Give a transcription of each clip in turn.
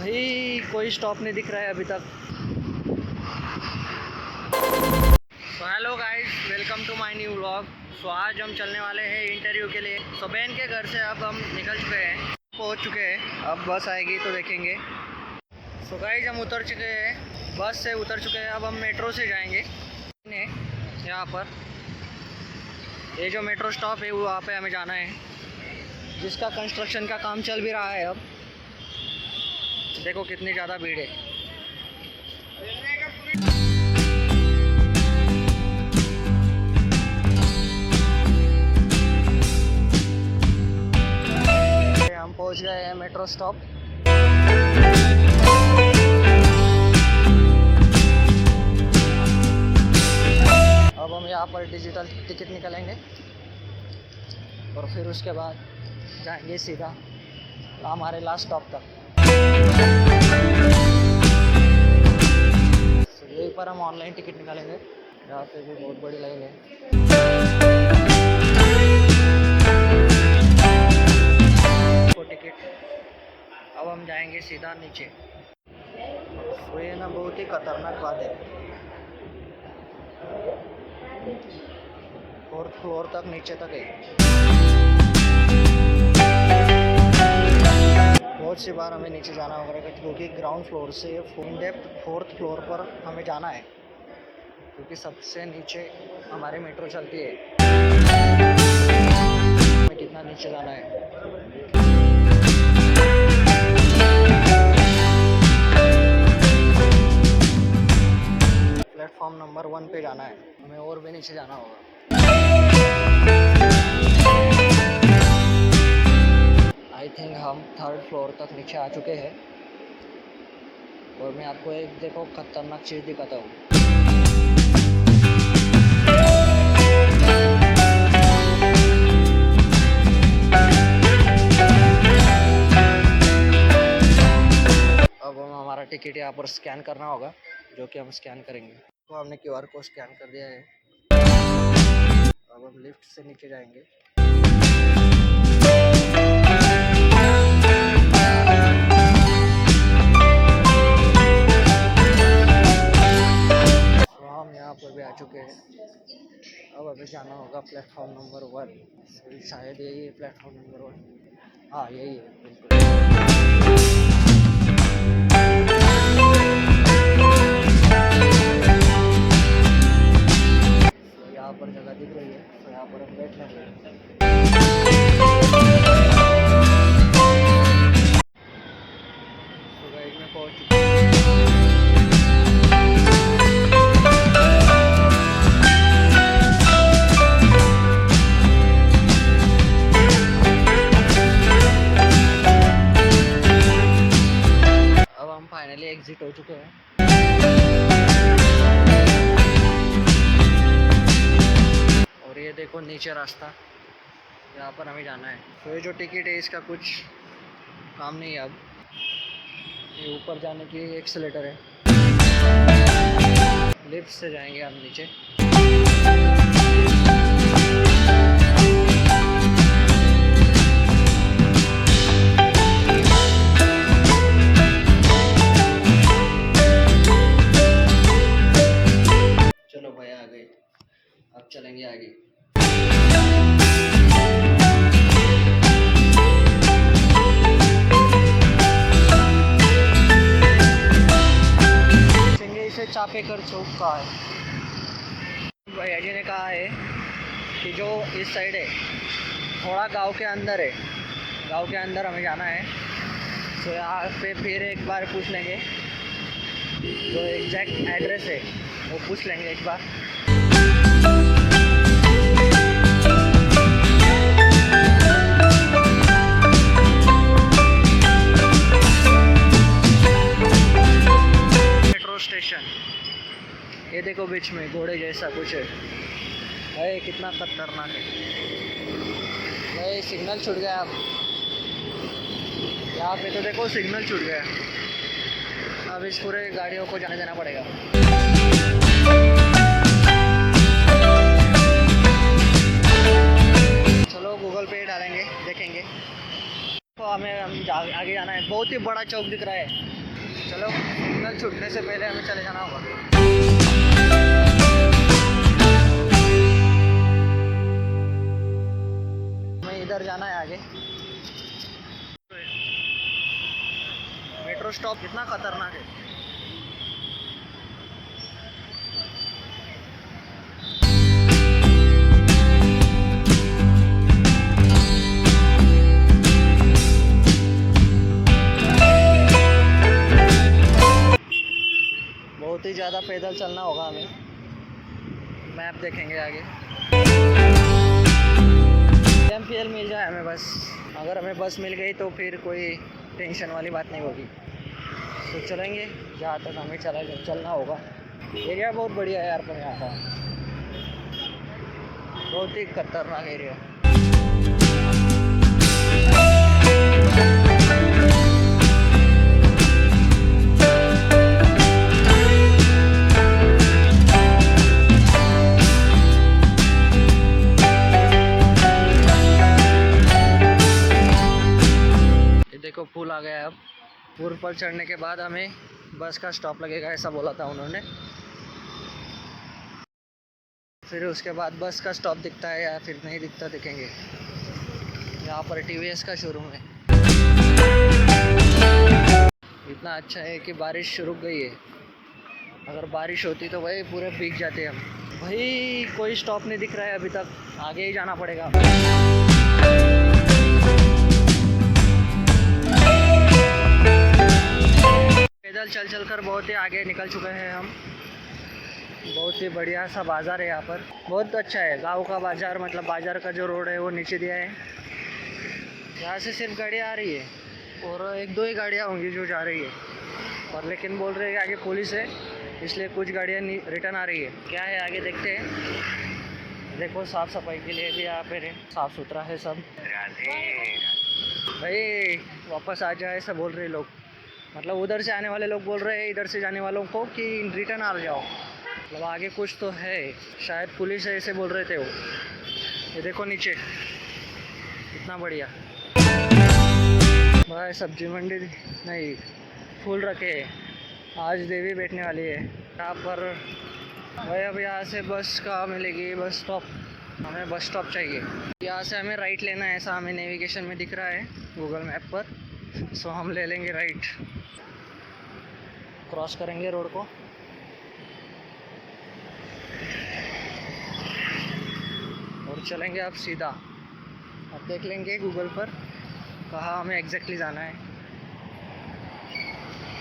भाई कोई स्टॉप नहीं दिख रहा है अभी तक। So hello guys, welcome to my new vlog. So आज हम चलने वाले हैं इंटरव्यू के लिए। सो बहन के घर से अब हम निकल चुके हैं, पहुंच चुके हैं। अब बस आएगी तो देखेंगे। सो गाइस हम उतर चुके हैं, बस से उतर चुके हैं। अब हम मेट्रो से जाएंगे। यहाँ पर ये जो मेट्रो स्टॉप है वहाँ पे हमें जाना है, जिसका कंस्ट्रक्शन का काम चल भी रहा है। अब देखो कितनी ज़्यादा भीड़ है। हम पहुंच गए हैं मेट्रो स्टॉप। अब हम यहाँ पर डिजिटल टिकट निकालेंगे और फिर उसके बाद जाएंगे सीधा हमारे लास्ट स्टॉप तक। यहीं पर हम ऑनलाइन टिकट निकालेंगे। यहाँ पे भी बहुत बड़ी लाइन है। टिकट अब हम जाएंगे सीधा नीचे। तो ये ना बहुत ही खतरनाक बात है, 4th फ्लोर तक नीचे तक है। बहुत सी बार हमें नीचे जाना होगा क्योंकि ग्राउंड फ्लोर से इन डेप्थ 4th फ्लोर पर हमें जाना है, क्योंकि सबसे नीचे हमारी मेट्रो चलती है। हमें कितना नीचे जाना है। प्लेटफॉर्म नंबर 1 पे जाना है, हमें और भी नीचे जाना होगा। आई थिंक हम 3rd फ्लोर तक नीचे आ चुके हैं। और मैं आपको एक देखो खतरनाक चीज़ दिखाता हूँ। अब हम हमारा टिकट यहाँ पर स्कैन करना होगा, जो कि हम स्कैन करेंगे। तो हमने QR कोड स्कैन कर दिया है। अब हम लिफ्ट से नीचे जाएंगे। हम यहाँ पर भी आ चुके हैं। अब हमें जाना होगा प्लेटफॉर्म नंबर 1। शायद यही है प्लेटफॉर्म नंबर 1। हाँ यही है बिल्कुल। यहाँ पर जगह दिख रही है, तो यहाँ पर हम बैठ लेंगे। तो गाइस में पहुँच चुके हैं। अब हम फाइनली एग्जिट हो चुके हैं। और ये देखो नीचे रास्ता, यहाँ पर हमें जाना है। तो ये जो टिकट है इसका कुछ काम नहीं है। अब ये ऊपर जाने की एक्सीलेटर है। लिफ्ट से जाएंगे हम नीचे। चलो भाई आ गए, अब चलेंगे आगे। इसे चापेकर चौक का है। भैया जी ने कहा है कि जो इस साइड है थोड़ा गांव के अंदर है, गांव के अंदर हमें जाना है। तो यहाँ पे फिर एक बार पूछ लेंगे, जो एग्जैक्ट एड्रेस है वो पूछ लेंगे एक बार। मेट्रो स्टेशन ये देखो, बीच में घोड़े जैसा कुछ है। अरे कितना खतरनाक है। भाई सिग्नल छूट गया। अब यहाँ पे तो देखो सिग्नल छूट गया। अब इस पूरे गाड़ियों को जाने देना पड़ेगा। चलो गूगल पे डालेंगे, देखेंगे। तो हमें आगे जाना है, बहुत ही बड़ा चौक दिख रहा है। चलो सिग्नल छूटने से पहले हमें चले जाना होगा। हमें इधर जाना है आगे। मेट्रो स्टॉप कितना खतरनाक है। बहुत ही ज़्यादा पैदल चलना होगा हमें। मैप देखेंगे आगे। एमपीएल मिल जाए हमें बस। अगर हमें बस मिल गई तो फिर कोई टेंशन वाली बात नहीं होगी। तो चलेंगे जहाँ तक हमें चलना होगा। एरिया बहुत बढ़िया है यार, पर यहाँ का बहुत ही खतरनाक एरिया। देखो पुल आ गया है। अब पुल पर चढ़ने के बाद हमें बस का स्टॉप लगेगा, ऐसा बोला था उन्होंने। फिर उसके बाद बस का स्टॉप दिखता है या फिर नहीं दिखता देखेंगे। यहाँ पर टीवीएस का शोरूम है। इतना अच्छा है कि बारिश रुक गई है। अगर बारिश होती तो भाई पूरे भीग जाते हम। भाई कोई स्टॉप नहीं दिख रहा है अभी तक, आगे ही जाना पड़ेगा। पैदल चल कर बहुत ही आगे निकल चुके हैं हम। बहुत ही बढ़िया सा बाज़ार है यहाँ पर, बहुत अच्छा है। गांव का बाज़ार, मतलब बाज़ार का जो रोड है वो नीचे दिया है। यहाँ से सिर्फ गाड़ियाँ आ रही है और एक दो ही गाड़ियाँ होंगी जो जा रही है, और लेकिन बोल रहे हैं कि आगे पुलिस है, इसलिए कुछ गाड़ियाँ रिटर्न आ रही है। क्या है आगे देखते हैं। देखो साफ़ सफाई के लिए भी यहाँ पे साफ़ सुथरा है सब। भाई वापस आ जाए ऐसा बोल रहे लोग, मतलब उधर से आने वाले लोग बोल रहे हैं इधर से जाने वालों को कि रिटर्न आ जाओ। मतलब आगे कुछ तो है, शायद पुलिस है ऐसे बोल रहे थे वो। ये देखो नीचे कितना बढ़िया भाई, सब्जी मंडी नहीं, फूल रखे हैं। आज देवी बैठने वाली है यहाँ पर भाई। अब यहाँ से बस का मिलेगी, बस स्टॉप। हमें बस स्टॉप चाहिए। यहाँ से हमें राइट लेना है, ऐसा हमें नेविगेशन में दिख रहा है गूगल मैप पर। सो हम ले लेंगे राइट, क्रॉस करेंगे रोड को। और चलेंगे अब सीधा। अब देख लेंगे गूगल पर कहाँ हमें एग्जैक्टली जाना है।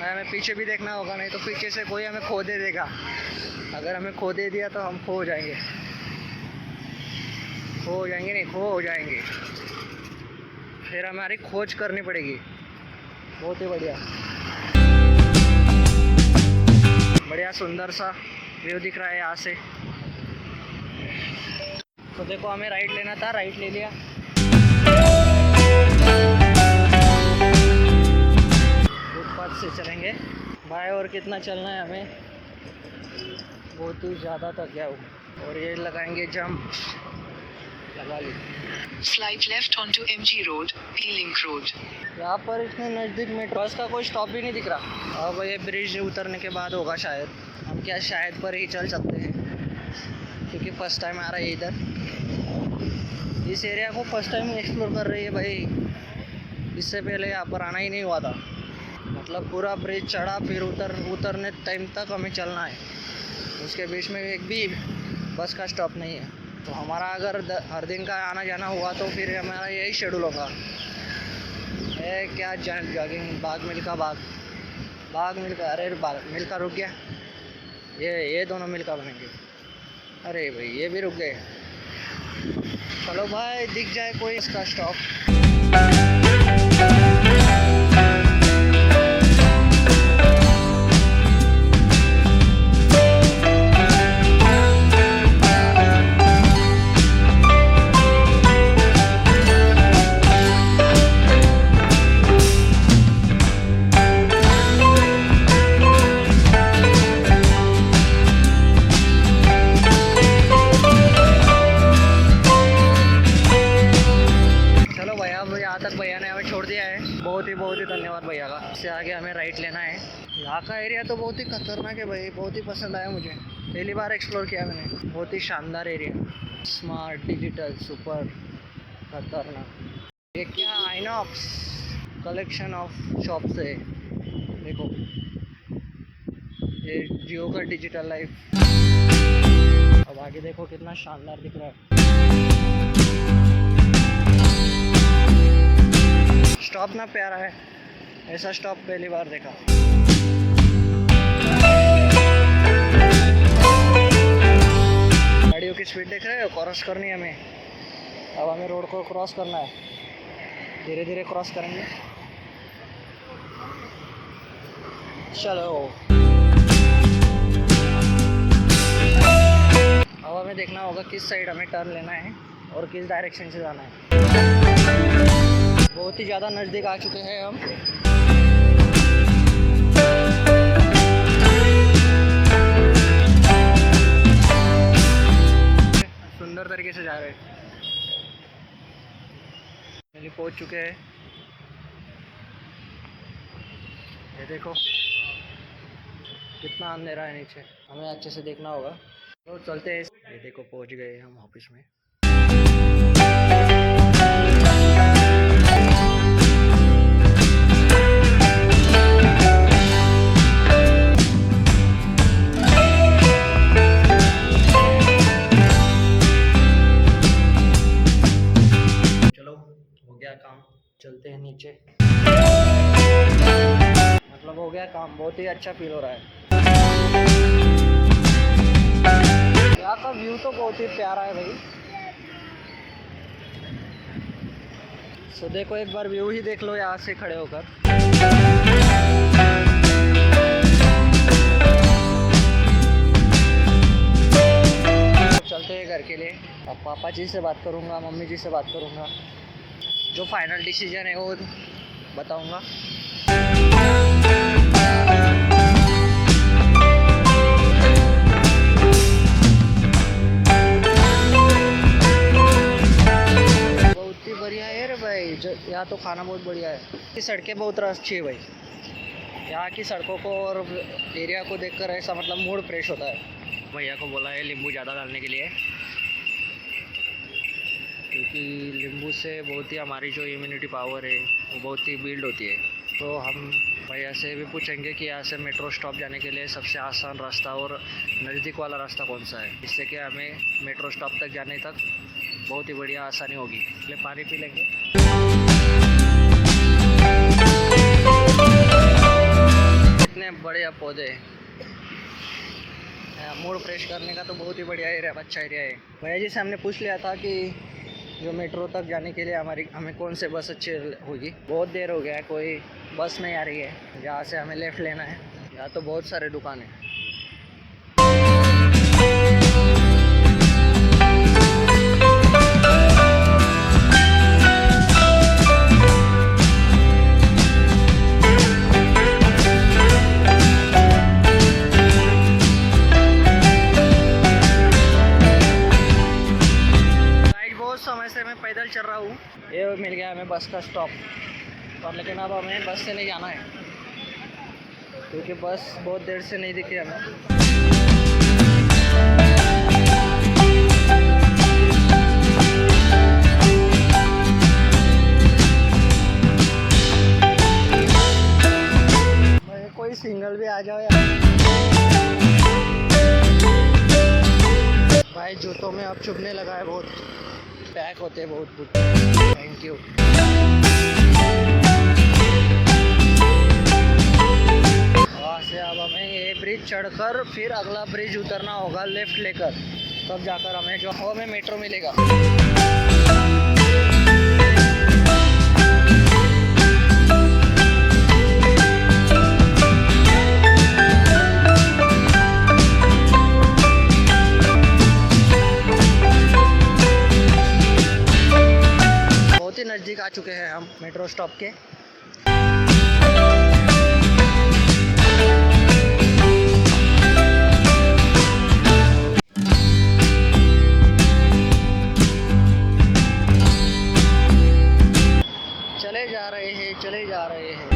हमें पीछे भी देखना होगा, नहीं तो पीछे से कोई हमें खो दे देगा। अगर हमें खो दे दिया तो हम खो हो जाएंगे। खो हो जाएंगे। फिर हमारी खोज करनी पड़ेगी। बहुत ही बढ़िया बढ़िया सुंदर सा व्यू दिख रहा है यहाँ से। तो देखो हमें राइट लेना था, राइट ले लिया। फुटपाथ से चलेंगे भाई। और कितना चलना है हमें, बहुत ही ज़्यादा तक गया हूँ। और ये लगाएंगे जंप, लगा ली। Slide left onto MG Road, P-Link Road. यहाँ पर इतने नज़दीक में बस का कोई स्टॉप भी नहीं दिख रहा। अब ये ब्रिज उतरने के बाद होगा शायद। हम क्या शायद पर ही चल सकते हैं, क्योंकि फर्स्ट टाइम आ रहा है इधर। इस एरिया को फर्स्ट टाइम एक्सप्लोर कर रही है भाई। इससे पहले यहाँ पर आना ही नहीं हुआ था। मतलब पूरा ब्रिज चढ़ा, फिर उतरने टाइम तक हमें चलना है। उसके बीच में एक भी बस का स्टॉप नहीं है। तो हमारा अगर हर दिन का आना जाना हुआ तो फिर हमारा यही शेड्यूल होगा। क्या जॉगिंग, बाग मिल्का अरे बाग मिल्का रुक गया। ये दोनों मिल्का बनेंगे। अरे भाई ये भी रुक गए। चलो भाई दिख जाए कोई इसका स्टॉप। यहाँ तक भैया ने हमें छोड़ दिया है। है। यहाँ का एरिया तो बहुत ही खतरनाक है भाई, बहुत ही पसंद आया मुझे, पहली बार एक्सप्लोर किया मैंने। बहुत ही शानदार एरिया, स्मार्ट, डिजिटल, सुपर खतरनाक। ये क्या आइनॉक्स कलेक्शन ऑफ शॉप्स है, देखो ये जियो का डिजिटल लाइफ। अब आगे देखो कितना शानदार दिख रहा है। स्टॉप ना प्यारा है, ऐसा स्टॉप पहली बार देखा। गाड़ियों की स्पीड देख रहे हो, क्रॉस करनी है हमें। अब हमें रोड को क्रॉस करना है, धीरे धीरे क्रॉस करेंगे। चलो अब हमें देखना होगा किस साइड हमें टर्न लेना है और किस डायरेक्शन से जाना है। बहुत ही ज़्यादा नज़दीक आ चुके हैं हम। सुंदर तरीके से जा रहे हैं, पहुंच चुके हैं। ये देखो कितना अंधेरा है नीचे, हमें अच्छे से देखना होगा। तो चलते हैं। ये देखो पहुंच गए हम ऑफिस में। चलो हो गया काम, चलते हैं नीचे। मतलब हो गया काम, बहुत ही अच्छा फील हो रहा है। यहाँ का व्यू तो बहुत ही प्यारा है भाई। सो देखो एक बार व्यू ही देख लो यहाँ से खड़े होकर। चलते हैं घर के लिए। अब पापा जी से बात करूँगा, मम्मी जी से बात करूँगा, जो फाइनल डिसीजन है वो बताऊँगा। बढ़िया है रे भाई, यहाँ तो खाना बहुत बढ़िया है। ये सड़कें बहुत अच्छी है भाई। यहाँ की सड़कों को और एरिया को देखकर ऐसा मतलब मूड फ्रेश होता है। भैया को बोला है नींबू ज़्यादा डालने के लिए, क्योंकि नींबू से बहुत ही हमारी जो इम्यूनिटी पावर है वो बहुत ही बिल्ड होती है। तो हम भैया से भी पूछेंगे कि यहाँ से मेट्रो स्टॉप जाने के लिए सबसे आसान रास्ता और नज़दीक वाला रास्ता कौन सा है, जिससे कि हमें मेट्रो स्टॉप तक जाने तक बहुत ही बढ़िया आसानी होगी। पहले पानी पी लेंगे। इतने बढ़िया पौधे, मूड फ्रेश करने का तो बहुत ही बढ़िया एरिया, अच्छा एरिया है। भैया जी से हमने पूछ लिया था कि जो मेट्रो तक जाने के लिए हमें कौन से बस अच्छी होगी। बहुत देर हो गया है, कोई बस नहीं आ रही है। जहाँ से हमें लेफ़्ट लेना है, यहाँ तो बहुत सारे दुकान हैं। समय से मैं पैदल चल रहा हूँ, ये मिल गया हमें बस का स्टॉप। और लेकिन अब हमें बस से नहीं जाना है, क्योंकि बस बहुत देर से नहीं दिखी हमें। भाई कोई सिंगल भी आ जाओ यार। भाई जूतों में अब चुभने लगा है, बहुत पैक होते हैं बहुत। Thank you. वहाँ से अब हमें ये ब्रिज चढ़कर फिर अगला ब्रिज उतरना होगा लेफ्ट लेकर, तब जाकर हमें जो हमें मेट्रो मिलेगा। नज़दीक आ चुके हैं हम मेट्रो स्टॉप के। चले जा रहे हैं, चले जा रहे हैं।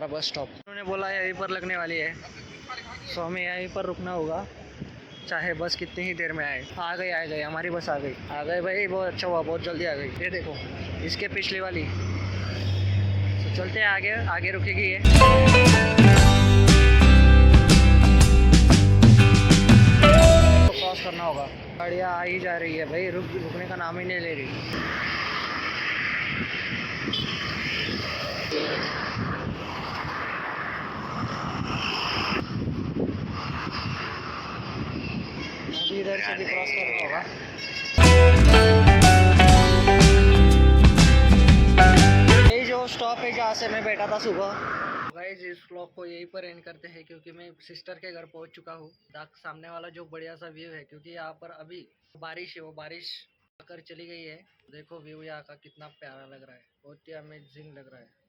हमारा बस स्टॉप। उन्होंने बोला यहीं पर लगने वाली है, सो हमें यहीं पर रुकना होगा, चाहे बस कितनी ही देर में आए। आ गई हमारी बस आ गई भाई, बहुत अच्छा हुआ, बहुत जल्दी आ गई। ये देखो इसके पिछली वाली। तो चलते हैं आगे, आगे रुकेगी ये। तो क्रॉस करना होगा, गाड़ियाँ आ ही जा रही है भाई, रुकने का नाम ही नहीं ले रही। अभी इधर से भी क्रॉस करना होगा। यही जो स्टॉप है जहाँ से मैं बैठा था सुबह। गाइस इस व्लॉग को यहीं पर एंड करते हैं, क्योंकि मैं सिस्टर के घर पहुंच चुका हूँ। सामने वाला जो बढ़िया सा व्यू है, क्योंकि यहाँ पर अभी बारिश है, वो बारिश आकर चली गई है। देखो व्यू यहाँ का कितना प्यारा लग रहा है, बहुत ही अमेजिंग लग रहा है।